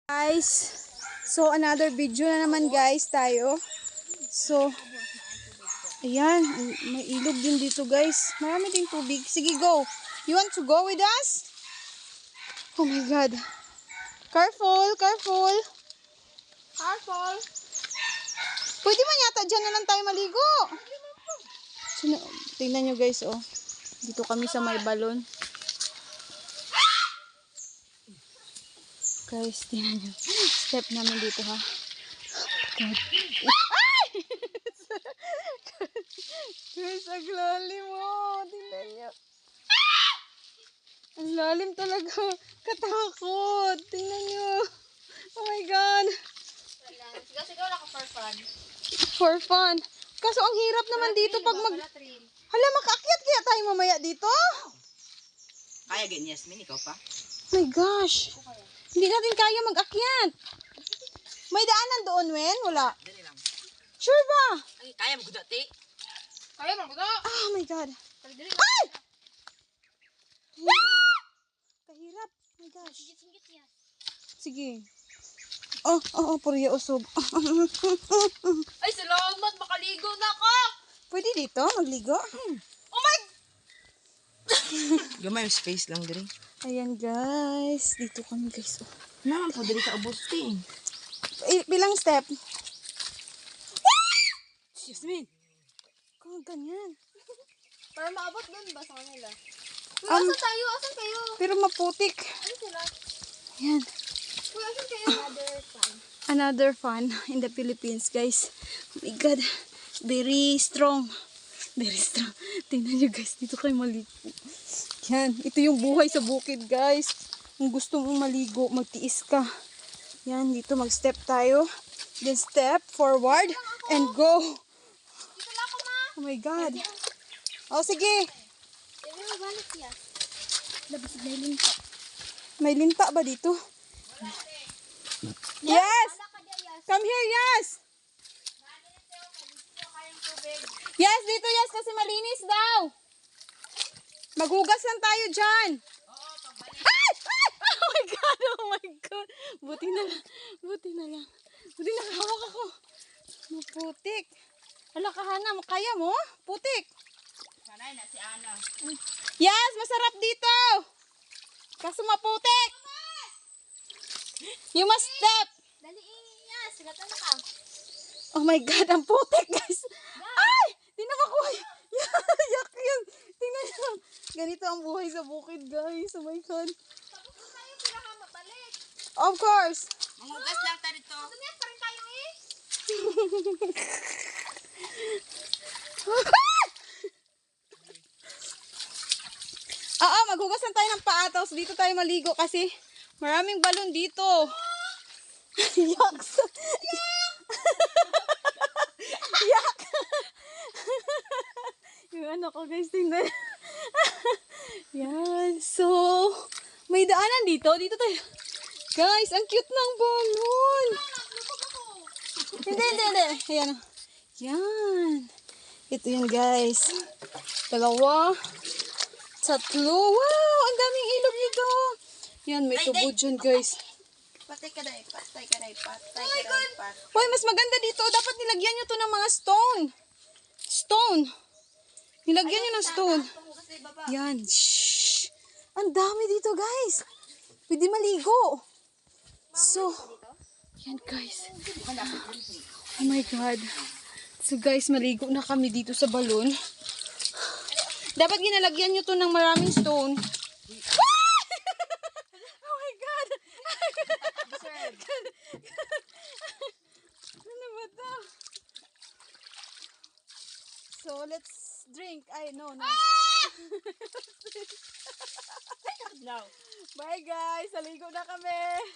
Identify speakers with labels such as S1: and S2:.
S1: Guys, so another video na naman guys tayo. So, ayan, may ilog din dito guys. Marami din tubig. Sige, go. You want to go with us? Oh my God. Careful, careful. Careful. Pwede man yata dyan na lang tayo maligo. Tingnan nyo guys, oh. Dito kami sa may balon. Guys, tingnan nyo. Step namin dito, ha. God. Ay! Guys, ang lalim mo. Tingnan nyo. Ang lalim talaga. Katakot. Tingnan nyo. Oh my God.
S2: Siguro ako for fun.
S1: For fun. Kaso ang hirap naman dito pag mag... Hala, makaakyat kaya tayo mamaya dito?
S3: Kaya ganyan, Yasmin, ikaw pa?
S1: Oh my gosh. Hindi natin kaya mag-akyat. May daanan doon, Wen? Wala.
S3: Dali lang.
S1: Sure ba?
S3: Ay, kaya mo gudati.
S2: Kaya mo ko.
S1: Oh my God. Ay! Kahirap. Oh my gosh. Sige. Oh, puriya usog.
S2: Ay, salamat. Makaligo na ako.
S1: Pwede dito magligo?
S2: Oh my...
S3: Gamay yung space lang diri.
S1: Ayan guys. Dito kami guys. Oh.
S3: Naman po diri ka ubos ti.
S1: Bilang step.
S3: Yasmin.
S1: Kung ganyan.
S2: Para maabot doon ba sa kanila?
S1: Um,
S2: Asan tayo? Asan kayo?
S1: Pero maputik.
S2: Ano sila?
S1: Ayan.
S2: Uy, asan kayo? Another fun.
S1: Another fun in the Philippines guys. Oh my God. Very strong. Very strong. Tingnan nyo guys. Dito kayo maligo. Yan. Ito yung buhay sa bukid guys. Kung gusto mong maligo, magtiis ka. Yan. Dito mag-step tayo. Then step forward and go.
S2: Dito lang ako, ma.
S1: Oh my God. Oh, sige.
S2: Dito na balik siya. Labas na yung linta.
S1: May linta ba dito? Yes! Come here, yes! Yes, dito, yes, kasi malinis daw. Maghugas lang tayo dyan. Ay! Ay! Oh my God, oh my God. Buti na lang, buti na lang. Buti na hawak ako. Maputik. Hala ka, Hana, kaya mo? Putik.
S3: Sanay na si Ana.
S1: Yes, masarap dito. Kaso maputik. You must step.
S2: Dali, yes. Sigatan na ka.
S1: Oh my God, ang putik guys. Ay! Di na makuha. Yak yan. Tingnan nyo. Ganito ang buhay sa bukid guys. Oh my God.
S2: Tapos na tayo pinakamabalik.
S1: Of course.
S3: Mangugas lang ta dito.
S2: Sumiyat pa rin tayo eh.
S1: Oo, maghugasan tayo ng paa. Tapos dito tayo maligo kasi maraming balon dito. Yak. Yak. Yung ano ko guys, tingnan. Yan. So, may daanan dito. Dito tayo. Guys, ang cute ng balon. Hindi. Ayan. Yan. Ito yan guys. Dalawa. Tatlo. Wow, ang daming ilog nito. Yan, may tubo dyan guys.
S3: Patay ka dai, patay ka dai, patay ka dai, patay.
S1: Hoy, mas maganda dito. Dapat nilagyan nyo to ng mga stone. Stone. Nilagyan nyo ng stone.
S3: Pangugas dai baba.
S1: Yan. Shhh. Ang dami dito guys. Pwede maligo. So, yan guys. Oh my God. So guys, maligo na kami dito sa balon. Dapat ginalagyan nyo to ng maraming stone. Oh my God. Ano ba to? So, let's drink. Ay, no.
S3: No.
S1: Bye guys. Saligo na kami.